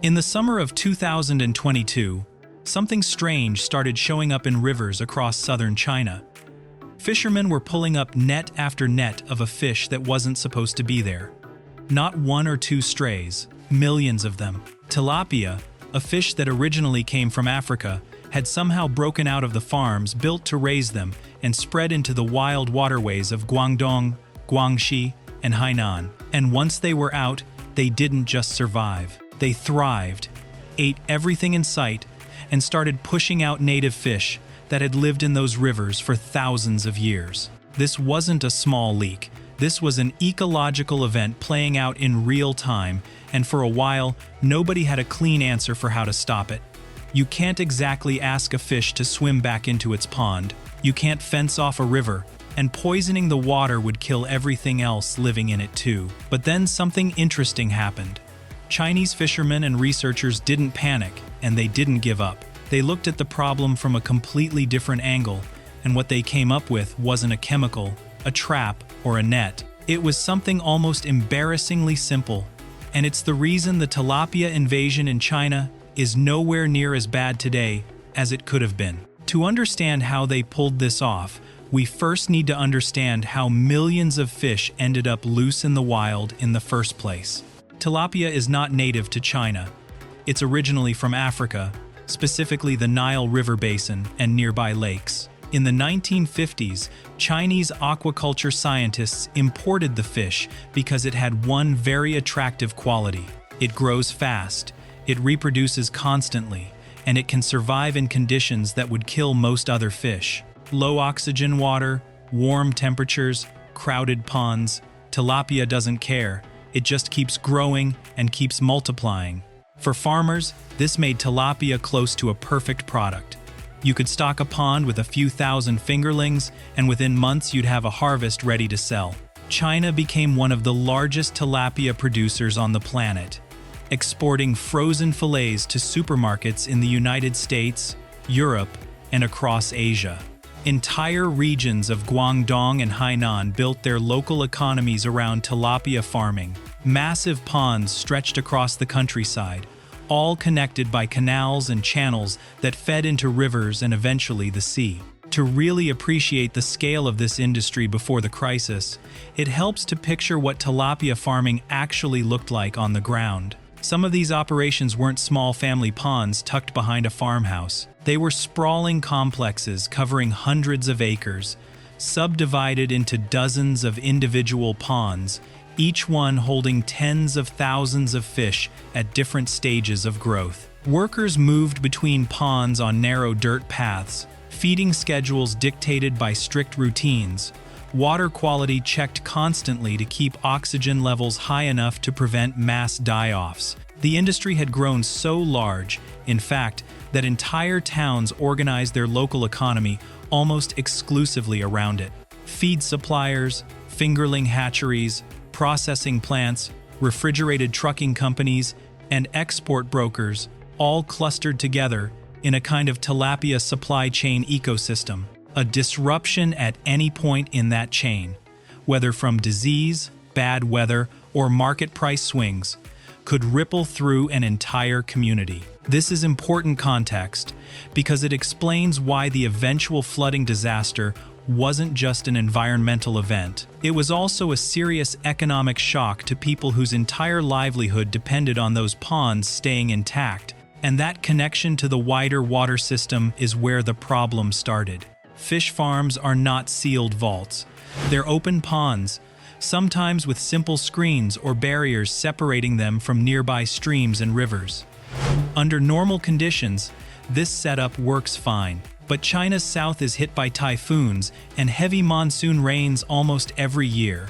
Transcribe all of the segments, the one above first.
In the summer of 2022, something strange started showing up in rivers across southern China. Fishermen were pulling up net after net of a fish that wasn't supposed to be there. Not one or two strays, millions of them. Tilapia, a fish that originally came from Africa, had somehow broken out of the farms built to raise them and spread into the wild waterways of Guangdong, Guangxi, and Hainan. And once they were out, they didn't just survive. They thrived, ate everything in sight, and started pushing out native fish that had lived in those rivers for thousands of years. This wasn't a small leak. This was an ecological event playing out in real time, and for a while, nobody had a clean answer for how to stop it. You can't exactly ask a fish to swim back into its pond. You can't fence off a river, and poisoning the water would kill everything else living in it too. But then something interesting happened. Chinese fishermen and researchers didn't panic, and they didn't give up. They looked at the problem from a completely different angle, and what they came up with wasn't a chemical, a trap, or a net. It was something almost embarrassingly simple, and it's the reason the tilapia invasion in China is nowhere near as bad today as it could have been. To understand how they pulled this off, we first need to understand how millions of fish ended up loose in the wild in the first place. Tilapia is not native to China. It's originally from Africa, specifically the Nile River basin and nearby lakes. In the 1950s, Chinese aquaculture scientists imported the fish because it had one very attractive quality. It grows fast, it reproduces constantly, and it can survive in conditions that would kill most other fish. Low oxygen water, warm temperatures, crowded ponds. Tilapia doesn't care. It just keeps growing and keeps multiplying. For farmers, this made tilapia close to a perfect product. You could stock a pond with a few thousand fingerlings, and within months you'd have a harvest ready to sell. China became one of the largest tilapia producers on the planet, exporting frozen fillets to supermarkets in the United States, Europe, and across Asia. Entire regions of Guangdong and Hainan built their local economies around tilapia farming. Massive ponds stretched across the countryside, all connected by canals and channels that fed into rivers and eventually the sea. To really appreciate the scale of this industry before the crisis, it helps to picture what tilapia farming actually looked like on the ground. Some of these operations weren't small family ponds tucked behind a farmhouse. They were sprawling complexes covering hundreds of acres, subdivided into dozens of individual ponds, each one holding tens of thousands of fish at different stages of growth. Workers moved between ponds on narrow dirt paths, feeding schedules dictated by strict routines, water quality checked constantly to keep oxygen levels high enough to prevent mass die-offs. The industry had grown so large, in fact, that entire towns organized their local economy almost exclusively around it. Feed suppliers, fingerling hatcheries, processing plants, refrigerated trucking companies, and export brokers all clustered together in a kind of tilapia supply chain ecosystem. A disruption at any point in that chain, whether from disease, bad weather, or market price swings, could ripple through an entire community. This is important context because it explains why the eventual flooding disaster wasn't just an environmental event. It was also a serious economic shock to people whose entire livelihood depended on those ponds staying intact. And that connection to the wider water system is where the problem started. Fish farms are not sealed vaults. They're open ponds, sometimes with simple screens or barriers separating them from nearby streams and rivers. Under normal conditions, this setup works fine. But China's south is hit by typhoons and heavy monsoon rains almost every year.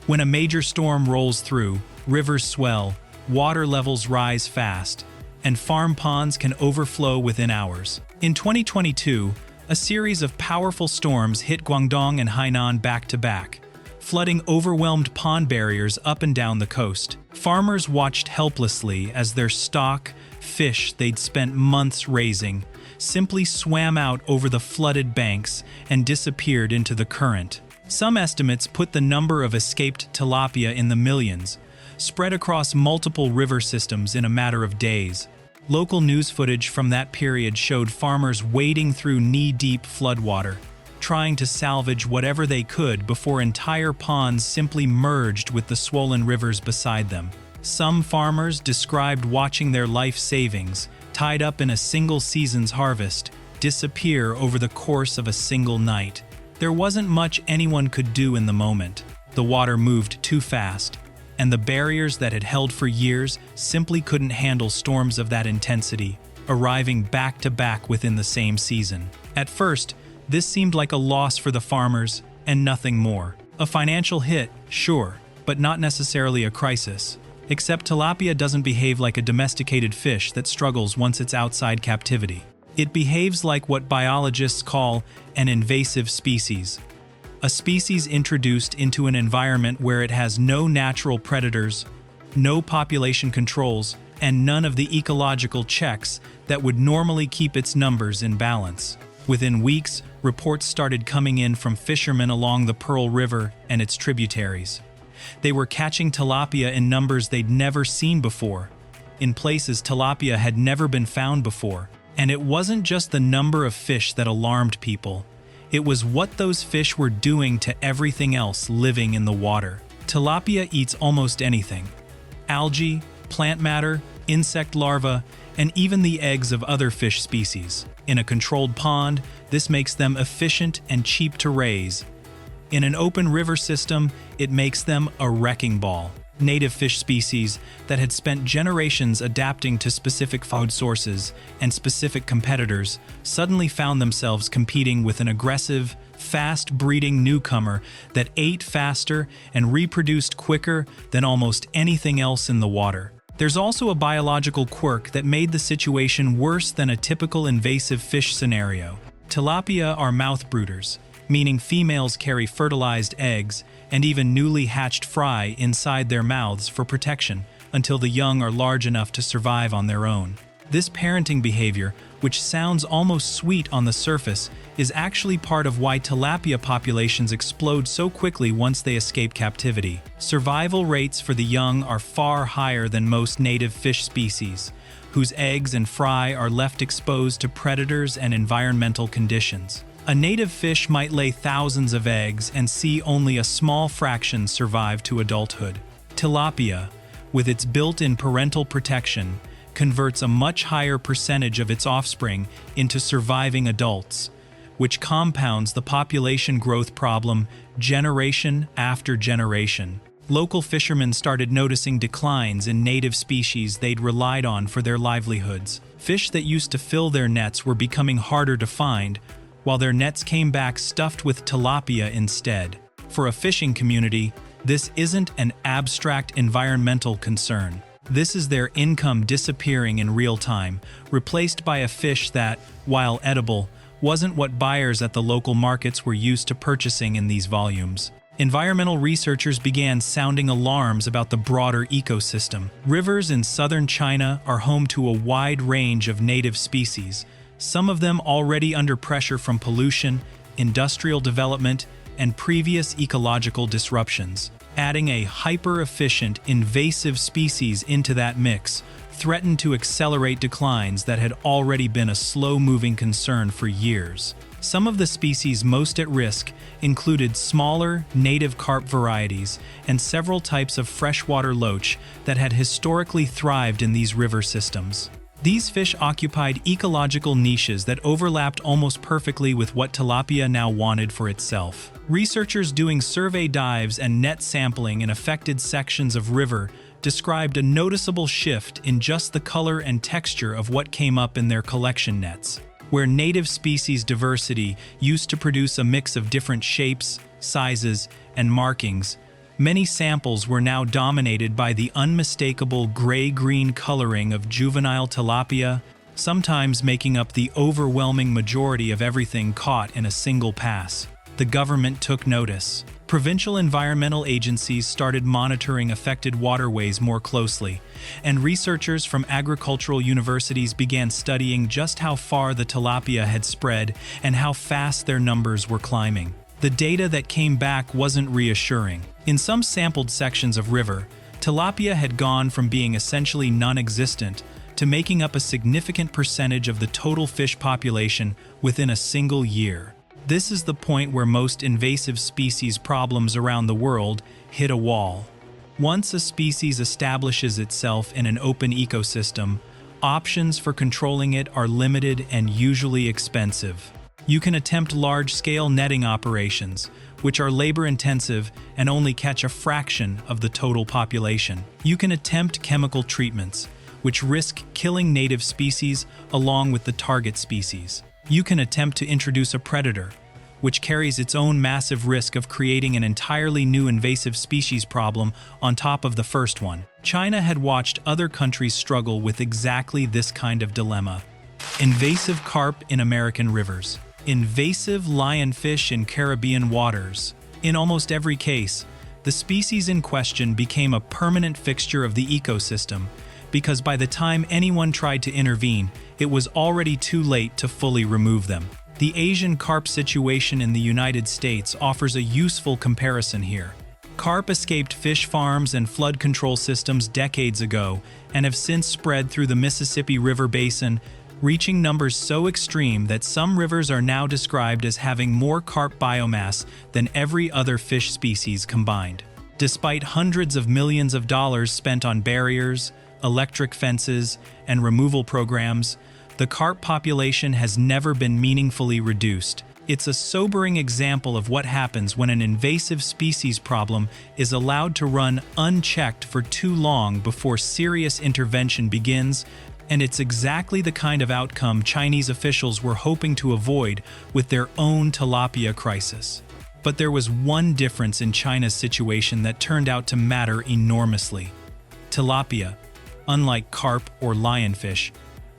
When a major storm rolls through, rivers swell, water levels rise fast, and farm ponds can overflow within hours. In 2022, a series of powerful storms hit Guangdong and Hainan back-to-back, flooding overwhelmed pond barriers up and down the coast. Farmers watched helplessly as their stock, fish they'd spent months raising, simply swam out over the flooded banks and disappeared into the current. Some estimates put the number of escaped tilapia in the millions, spread across multiple river systems in a matter of days. Local news footage from that period showed farmers wading through knee-deep floodwater, trying to salvage whatever they could before entire ponds simply merged with the swollen rivers beside them. Some farmers described watching their life savings, tied up in a single season's harvest, disappear over the course of a single night. There wasn't much anyone could do in the moment. The water moved too fast, and the barriers that had held for years simply couldn't handle storms of that intensity, arriving back to back within the same season. At first, this seemed like a loss for the farmers and nothing more. A financial hit, sure, but not necessarily a crisis. Except tilapia doesn't behave like a domesticated fish that struggles once it's outside captivity. It behaves like what biologists call an invasive species. A species introduced into an environment where it has no natural predators, no population controls, and none of the ecological checks that would normally keep its numbers in balance. Within weeks, reports started coming in from fishermen along the Pearl River and its tributaries. They were catching tilapia in numbers they'd never seen before, in places tilapia had never been found before. And it wasn't just the number of fish that alarmed people. It was what those fish were doing to everything else living in the water. Tilapia eats almost anything: algae, plant matter, insect larvae, and even the eggs of other fish species. In a controlled pond, this makes them efficient and cheap to raise. In an open river system, it makes them a wrecking ball. Native fish species that had spent generations adapting to specific food sources and specific competitors suddenly found themselves competing with an aggressive, fast-breeding newcomer that ate faster and reproduced quicker than almost anything else in the water. There's also a biological quirk that made the situation worse than a typical invasive fish scenario. Tilapia are mouth brooders, meaning females carry fertilized eggs and even newly hatched fry inside their mouths for protection until the young are large enough to survive on their own. This parenting behavior, which sounds almost sweet on the surface, is actually part of why tilapia populations explode so quickly once they escape captivity. Survival rates for the young are far higher than most native fish species, whose eggs and fry are left exposed to predators and environmental conditions. A native fish might lay thousands of eggs and see only a small fraction survive to adulthood. Tilapia, with its built-in parental protection, converts a much higher percentage of its offspring into surviving adults, which compounds the population growth problem generation after generation. Local fishermen started noticing declines in native species they'd relied on for their livelihoods. Fish that used to fill their nets were becoming harder to find, while their nets came back stuffed with tilapia instead. For a fishing community, this isn't an abstract environmental concern. This is their income disappearing in real time, replaced by a fish that, while edible, wasn't what buyers at the local markets were used to purchasing in these volumes. Environmental researchers began sounding alarms about the broader ecosystem. Rivers in southern China are home to a wide range of native species, some of them already under pressure from pollution, industrial development, and previous ecological disruptions. Adding a hyper-efficient, invasive species into that mix threatened to accelerate declines that had already been a slow-moving concern for years. Some of the species most at risk included smaller, native carp varieties and several types of freshwater loach that had historically thrived in these river systems. These fish occupied ecological niches that overlapped almost perfectly with what tilapia now wanted for itself. Researchers doing survey dives and net sampling in affected sections of river described a noticeable shift in just the color and texture of what came up in their collection nets. Where native species diversity used to produce a mix of different shapes, sizes, and markings, many samples were now dominated by the unmistakable gray-green coloring of juvenile tilapia, sometimes making up the overwhelming majority of everything caught in a single pass. The government took notice. Provincial environmental agencies started monitoring affected waterways more closely, and researchers from agricultural universities began studying just how far the tilapia had spread and how fast their numbers were climbing. The data that came back wasn't reassuring. In some sampled sections of river, Tilapia had gone from being essentially non-existent to making up a significant percentage of the total fish population within a single year. This is the point where most invasive species problems around the world hit a wall. Once a species establishes itself in an open ecosystem, options for controlling it are limited and usually expensive. You can attempt large-scale netting operations, which are labor-intensive and only catch a fraction of the total population. You can attempt chemical treatments, which risk killing native species along with the target species. You can attempt to introduce a predator, which carries its own massive risk of creating an entirely new invasive species problem on top of the first one. China had watched other countries struggle with exactly this kind of dilemma. Invasive carp in American rivers. Invasive lionfish in Caribbean waters. In almost every case, the species in question became a permanent fixture of the ecosystem, because by the time anyone tried to intervene, it was already too late to fully remove them. The Asian carp situation in the United States offers a useful comparison here. Carp escaped fish farms and flood control systems decades ago and have since spread through the Mississippi River basin, reaching numbers so extreme that some rivers are now described as having more carp biomass than every other fish species combined. Despite hundreds of millions of dollars spent on barriers, electric fences, and removal programs, the carp population has never been meaningfully reduced. It's a sobering example of what happens when an invasive species problem is allowed to run unchecked for too long before serious intervention begins, and it's exactly the kind of outcome Chinese officials were hoping to avoid with their own tilapia crisis. But there was one difference in China's situation that turned out to matter enormously. Tilapia, unlike carp or lionfish,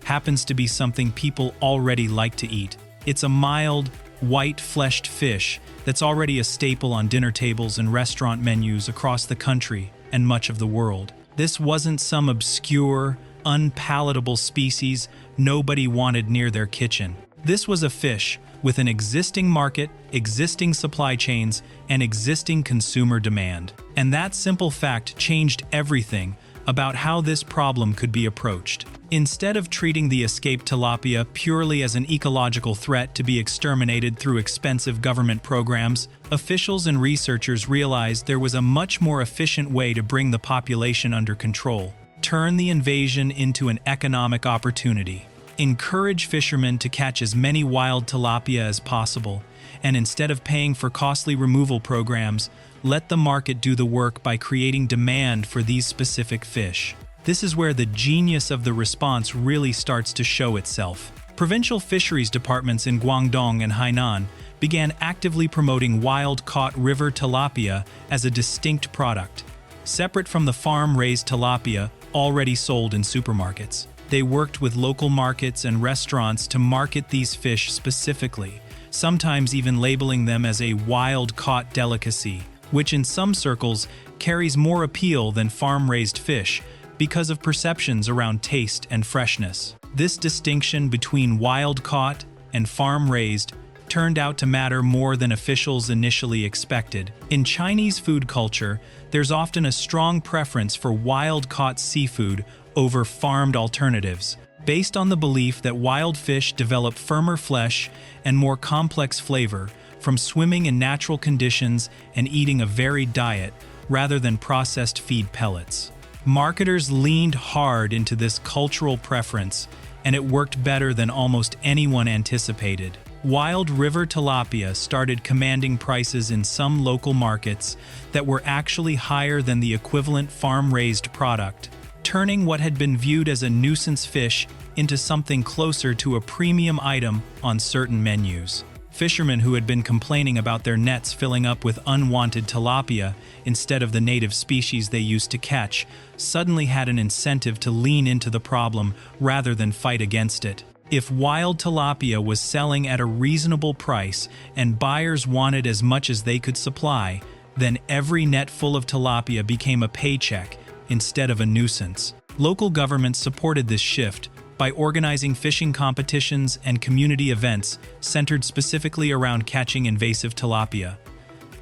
happens to be something people already like to eat. It's a mild, white-fleshed fish that's already a staple on dinner tables and restaurant menus across the country and much of the world. This wasn't some obscure, unpalatable species nobody wanted near their kitchen. This was a fish with an existing market, existing supply chains, and existing consumer demand. And that simple fact changed everything about how this problem could be approached. Instead of treating the escaped tilapia purely as an ecological threat to be exterminated through expensive government programs, officials and researchers realized there was a much more efficient way to bring the population under control. Turn the invasion into an economic opportunity. Encourage fishermen to catch as many wild tilapia as possible, and instead of paying for costly removal programs, let the market do the work by creating demand for these specific fish. This is where the genius of the response really starts to show itself. Provincial fisheries departments in Guangdong and Hainan began actively promoting wild-caught river tilapia as a distinct product, separate from the farm-raised tilapia already sold in supermarkets. They worked with local markets and restaurants to market these fish specifically, sometimes even labeling them as a wild-caught delicacy, which in some circles carries more appeal than farm-raised fish because of perceptions around taste and freshness. This distinction between wild-caught and farm-raised turned out to matter more than officials initially expected. In Chinese food culture, there's often a strong preference for wild-caught seafood over farmed alternatives, based on the belief that wild fish develop firmer flesh and more complex flavor from swimming in natural conditions and eating a varied diet rather than processed feed pellets. Marketers leaned hard into this cultural preference, and it worked better than almost anyone anticipated. Wild river tilapia started commanding prices in some local markets that were actually higher than the equivalent farm-raised product, turning what had been viewed as a nuisance fish into something closer to a premium item on certain menus. Fishermen who had been complaining about their nets filling up with unwanted tilapia instead of the native species they used to catch suddenly had an incentive to lean into the problem rather than fight against it. If wild tilapia was selling at a reasonable price and buyers wanted as much as they could supply, then every net full of tilapia became a paycheck instead of a nuisance. Local governments supported this shift by organizing fishing competitions and community events centered specifically around catching invasive tilapia.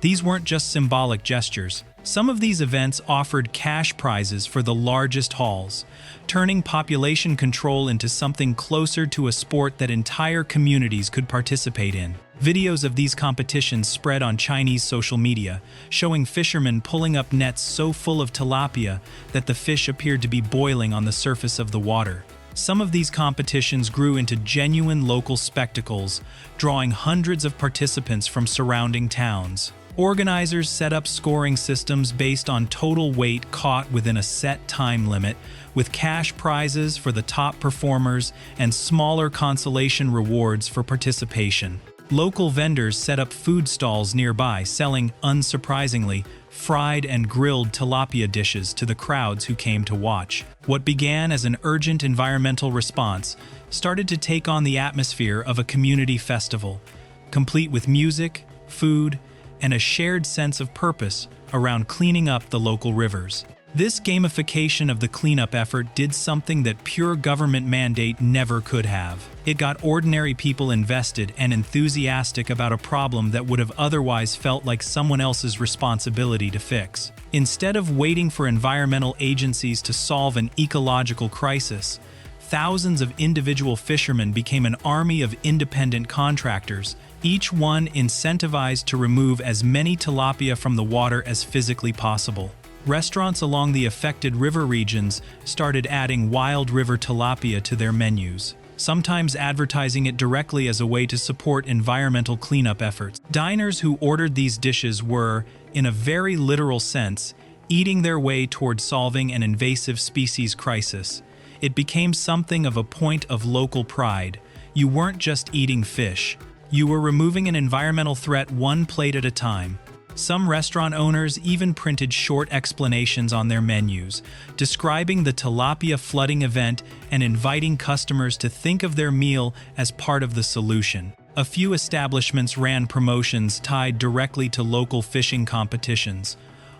These weren't just symbolic gestures. Some of these events offered cash prizes for the largest hauls, turning population control into something closer to a sport that entire communities could participate in. Videos of these competitions spread on Chinese social media, showing fishermen pulling up nets so full of tilapia that the fish appeared to be boiling on the surface of the water. Some of these competitions grew into genuine local spectacles, drawing hundreds of participants from surrounding towns. Organizers set up scoring systems based on total weight caught within a set time limit, with cash prizes for the top performers and smaller consolation rewards for participation. Local vendors set up food stalls nearby, selling, unsurprisingly, fried and grilled tilapia dishes to the crowds who came to watch. What began as an urgent environmental response started to take on the atmosphere of a community festival, complete with music, food, and a shared sense of purpose around cleaning up the local rivers. This gamification of the cleanup effort did something that pure government mandate never could have. It got ordinary people invested and enthusiastic about a problem that would have otherwise felt like someone else's responsibility to fix. Instead of waiting for environmental agencies to solve an ecological crisis, thousands of individual fishermen became an army of independent contractors, each one incentivized to remove as many tilapia from the water as physically possible. Restaurants along the affected river regions started adding wild river tilapia to their menus, sometimes advertising it directly as a way to support environmental cleanup efforts. Diners who ordered these dishes were, in a very literal sense, eating their way toward solving an invasive species crisis. It became something of a point of local pride. You weren't just eating fish. You were removing an environmental threat one plate at a time. Some restaurant owners even printed short explanations on their menus, describing the tilapia flooding event and inviting customers to think of their meal as part of the solution. A few establishments ran promotions tied directly to local fishing competitions,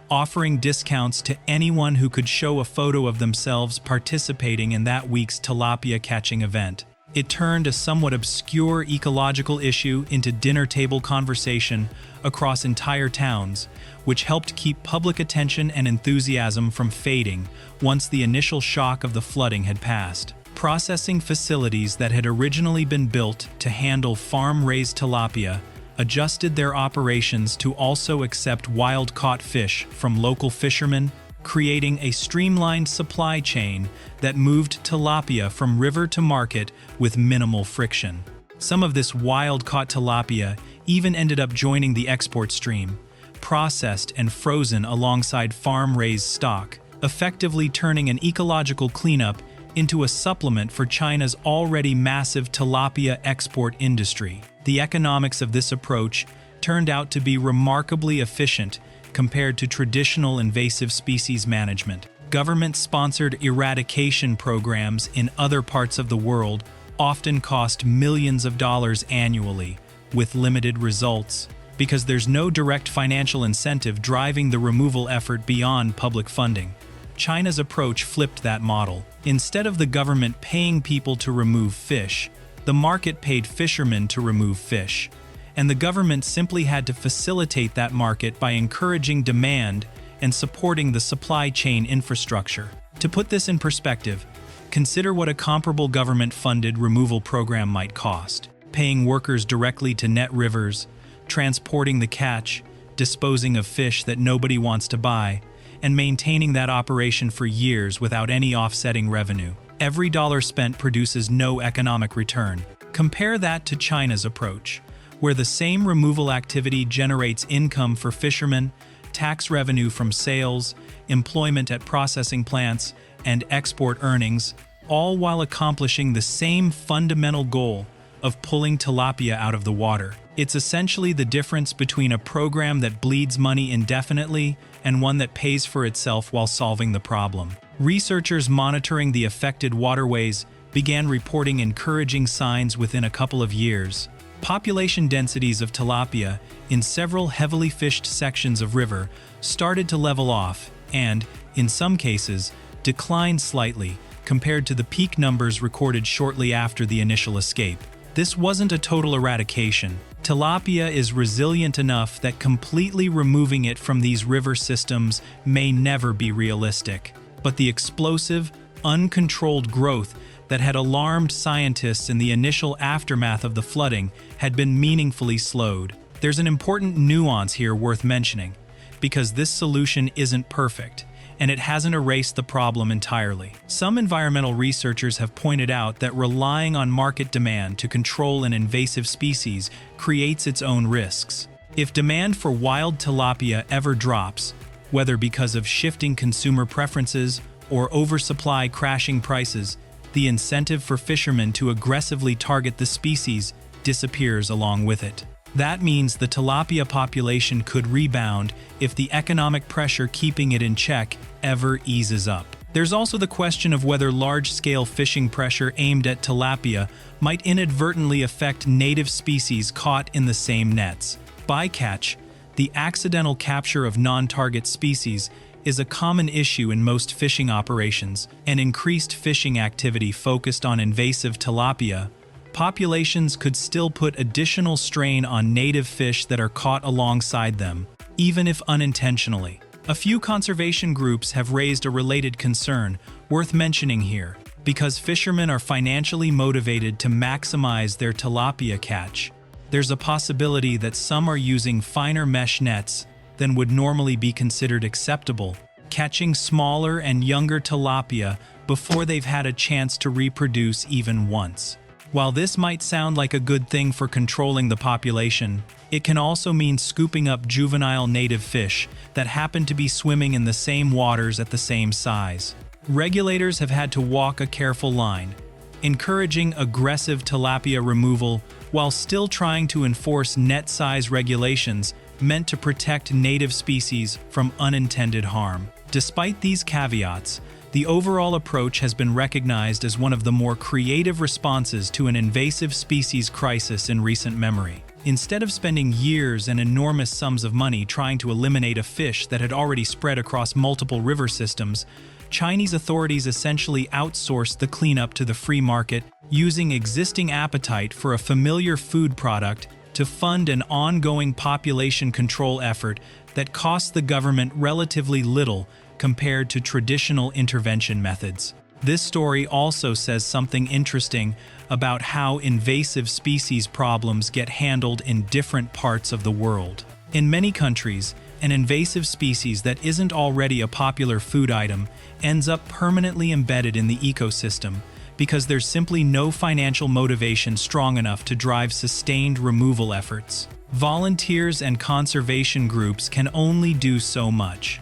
offering discounts to anyone who could show a photo of themselves participating in that week's tilapia catching event. It turned a somewhat obscure ecological issue into dinner-table conversation across entire towns, which helped keep public attention and enthusiasm from fading once the initial shock of the flooding had passed. Processing facilities that had originally been built to handle farm-raised tilapia adjusted their operations to also accept wild-caught fish from local fishermen, creating a streamlined supply chain that moved tilapia from river to market with minimal friction. Some of this wild-caught tilapia even ended up joining the export stream, processed and frozen alongside farm-raised stock, effectively turning an ecological cleanup into a supplement for China's already massive tilapia export industry. The economics of this approach turned out to be remarkably efficient compared to traditional invasive species management. Government-sponsored eradication programs in other parts of the world often cost millions of dollars annually, with limited results, because there's no direct financial incentive driving the removal effort beyond public funding. China's approach flipped that model. Instead of the government paying people to remove fish, the market paid fishermen to remove fish, and the government simply had to facilitate that market by encouraging demand and supporting the supply chain infrastructure. To put this in perspective, consider what a comparable government-funded removal program might cost: paying workers directly to net rivers, transporting the catch, disposing of fish that nobody wants to buy, and maintaining that operation for years without any offsetting revenue. Every dollar spent produces no economic return. Compare that to China's approach, where the same removal activity generates income for fishermen, tax revenue from sales, employment at processing plants, and export earnings, all while accomplishing the same fundamental goal of pulling tilapia out of the water. It's essentially the difference between a program that bleeds money indefinitely and one that pays for itself while solving the problem. Researchers monitoring the affected waterways began reporting encouraging signs within a couple of years. Population densities of tilapia in several heavily fished sections of river started to level off and, in some cases, declined slightly compared to the peak numbers recorded shortly after the initial escape. This wasn't a total eradication. Tilapia is resilient enough that completely removing it from these river systems may never be realistic. But the explosive, uncontrolled growth that had alarmed scientists in the initial aftermath of the flooding had been meaningfully slowed. There's an important nuance here worth mentioning, because this solution isn't perfect, and it hasn't erased the problem entirely. Some environmental researchers have pointed out that relying on market demand to control an invasive species creates its own risks. If demand for wild tilapia ever drops, whether because of shifting consumer preferences or oversupply crashing prices, the incentive for fishermen to aggressively target the species disappears along with it. That means the tilapia population could rebound if the economic pressure keeping it in check ever eases up. There's also the question of whether large-scale fishing pressure aimed at tilapia might inadvertently affect native species caught in the same nets. Bycatch, the accidental capture of non-target species, is a common issue in most fishing operations, and increased fishing activity focused on invasive tilapia populations could still put additional strain on native fish that are caught alongside them, even if unintentionally. A few conservation groups have raised a related concern, worth mentioning here, because fishermen are financially motivated to maximize their tilapia catch. There's a possibility that some are using finer mesh nets than would normally be considered acceptable, catching smaller and younger tilapia before they've had a chance to reproduce even once. While this might sound like a good thing for controlling the population, it can also mean scooping up juvenile native fish that happen to be swimming in the same waters at the same size. Regulators have had to walk a careful line, encouraging aggressive tilapia removal while still trying to enforce net size regulations meant to protect native species from unintended harm. Despite these caveats, the overall approach has been recognized as one of the more creative responses to an invasive species crisis in recent memory. Instead of spending years and enormous sums of money trying to eliminate a fish that had already spread across multiple river systems, Chinese authorities essentially outsourced the cleanup to the free market, using existing appetite for a familiar food product to fund an ongoing population control effort that cost the government relatively little compared to traditional intervention methods. This story also says something interesting about how invasive species problems get handled in different parts of the world. In many countries, an invasive species that isn't already a popular food item ends up permanently embedded in the ecosystem because there's simply no financial motivation strong enough to drive sustained removal efforts. Volunteers and conservation groups can only do so much.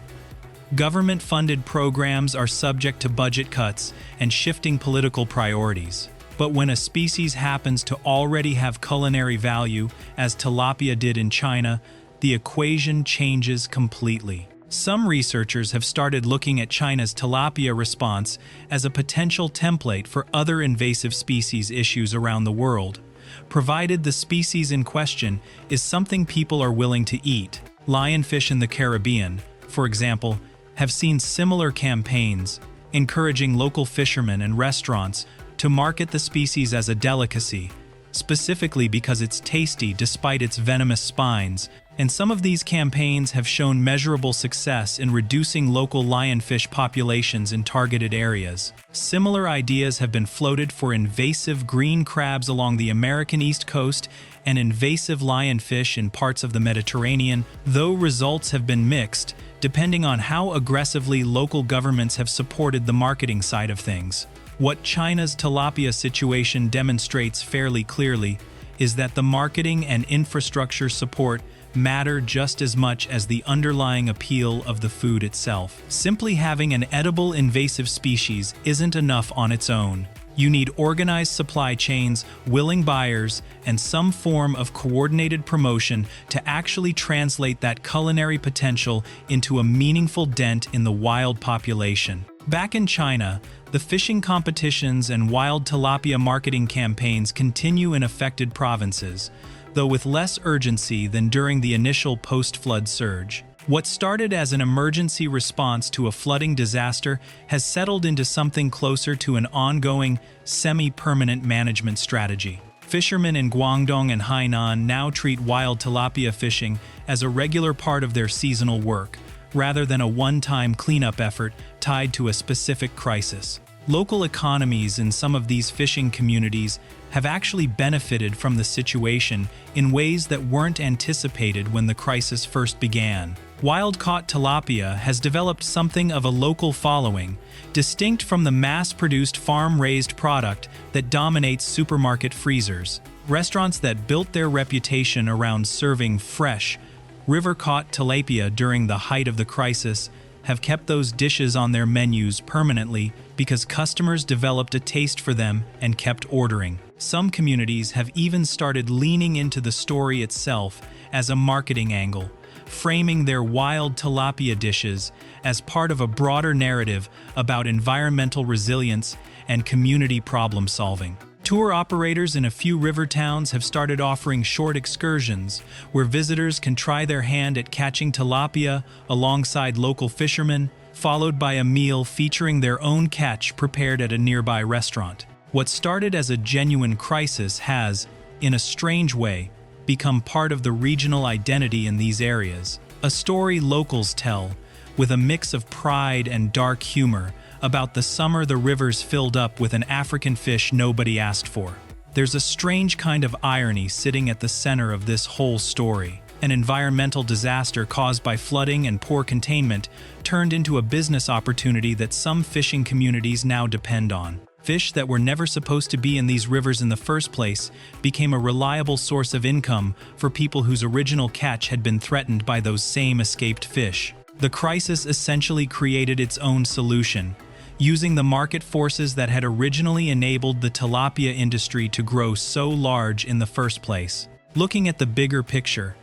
Government-funded programs are subject to budget cuts and shifting political priorities. But when a species happens to already have culinary value, as tilapia did in China, the equation changes completely. Some researchers have started looking at China's tilapia response as a potential template for other invasive species issues around the world, provided the species in question is something people are willing to eat. Lionfish in the Caribbean, for example, have seen similar campaigns, encouraging local fishermen and restaurants to market the species as a delicacy, specifically because it's tasty despite its venomous spines, and some of these campaigns have shown measurable success in reducing local lionfish populations in targeted areas. Similar ideas have been floated for invasive green crabs along the American East Coast and invasive lionfish in parts of the Mediterranean, though results have been mixed, depending on how aggressively local governments have supported the marketing side of things. What China's tilapia situation demonstrates fairly clearly is that the marketing and infrastructure support matter just as much as the underlying appeal of the food itself. Simply having an edible invasive species isn't enough on its own. You need organized supply chains, willing buyers, and some form of coordinated promotion to actually translate that culinary potential into a meaningful dent in the wild population. Back in China, the fishing competitions and wild tilapia marketing campaigns continue in affected provinces, though with less urgency than during the initial post-flood surge. What started as an emergency response to a flooding disaster has settled into something closer to an ongoing, semi-permanent management strategy. Fishermen in Guangdong and Hainan now treat wild tilapia fishing as a regular part of their seasonal work, rather than a one-time cleanup effort tied to a specific crisis. Local economies in some of these fishing communities have actually benefited from the situation in ways that weren't anticipated when the crisis first began. Wild-caught tilapia has developed something of a local following, distinct from the mass-produced farm-raised product that dominates supermarket freezers. Restaurants that built their reputation around serving fresh, river-caught tilapia during the height of the crisis have kept those dishes on their menus permanently because customers developed a taste for them and kept ordering. Some communities have even started leaning into the story itself as a marketing angle, framing their wild tilapia dishes as part of a broader narrative about environmental resilience and community problem-solving. Tour operators in a few river towns have started offering short excursions where visitors can try their hand at catching tilapia alongside local fishermen, followed by a meal featuring their own catch prepared at a nearby restaurant. What started as a genuine crisis has, in a strange way, become part of the regional identity in these areas. A story locals tell, with a mix of pride and dark humor, about the summer the rivers filled up with an African fish nobody asked for. There's a strange kind of irony sitting at the center of this whole story. An environmental disaster caused by flooding and poor containment turned into a business opportunity that some fishing communities now depend on. Fish that were never supposed to be in these rivers in the first place became a reliable source of income for people whose original catch had been threatened by those same escaped fish. The crisis essentially created its own solution, using the market forces that had originally enabled the tilapia industry to grow so large in the first place. Looking at the bigger picture,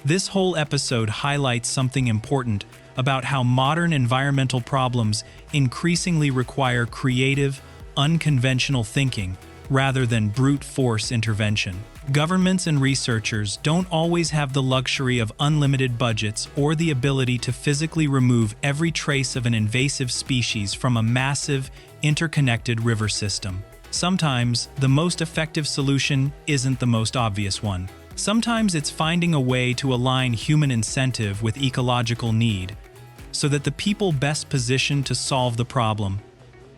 this whole episode highlights something important about how modern environmental problems increasingly require creative, unconventional thinking rather than brute force intervention. Governments and researchers don't always have the luxury of unlimited budgets or the ability to physically remove every trace of an invasive species from a massive, interconnected river system. Sometimes, the most effective solution isn't the most obvious one. Sometimes it's finding a way to align human incentive with ecological need, so that the people best positioned to solve the problem,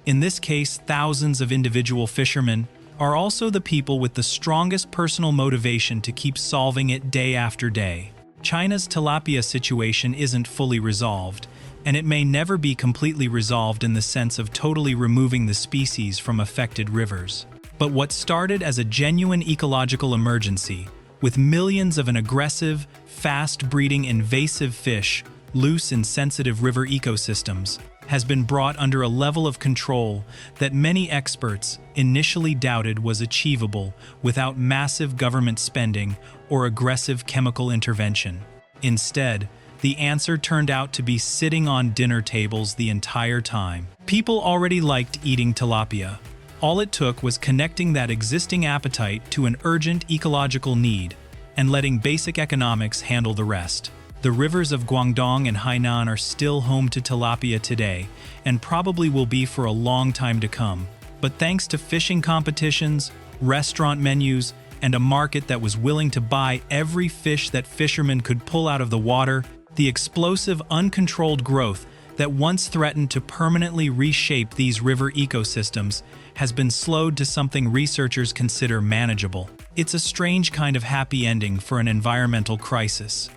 in this case thousands of individual fishermen, are also the people with the strongest personal motivation to keep solving it day after day. China's tilapia situation isn't fully resolved, and it may never be completely resolved in the sense of totally removing the species from affected rivers. But what started as a genuine ecological emergency, with millions of an aggressive, fast-breeding invasive fish loose in sensitive river ecosystems, has been brought under a level of control that many experts initially doubted was achievable without massive government spending or aggressive chemical intervention. Instead, the answer turned out to be sitting on dinner tables the entire time. People already liked eating tilapia. All it took was connecting that existing appetite to an urgent ecological need and letting basic economics handle the rest. The rivers of Guangdong and Hainan are still home to tilapia today, and probably will be for a long time to come. But thanks to fishing competitions, restaurant menus, and a market that was willing to buy every fish that fishermen could pull out of the water, the explosive, uncontrolled growth that once threatened to permanently reshape these river ecosystems has been slowed to something researchers consider manageable. It's a strange kind of happy ending for an environmental crisis.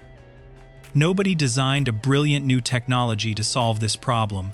Nobody designed a brilliant new technology to solve this problem.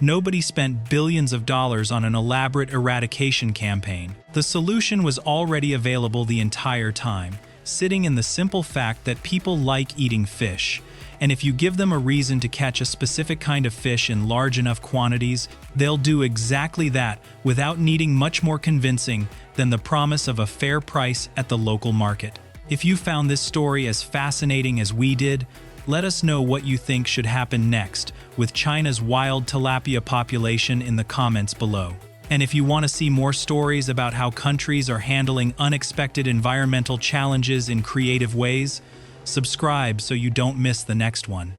Nobody spent billions of dollars on an elaborate eradication campaign. The solution was already available the entire time, sitting in the simple fact that people like eating fish, and if you give them a reason to catch a specific kind of fish in large enough quantities, they'll do exactly that without needing much more convincing than the promise of a fair price at the local market. If you found this story as fascinating as we did, let us know what you think should happen next with China's wild tilapia population in the comments below. And if you want to see more stories about how countries are handling unexpected environmental challenges in creative ways, subscribe so you don't miss the next one.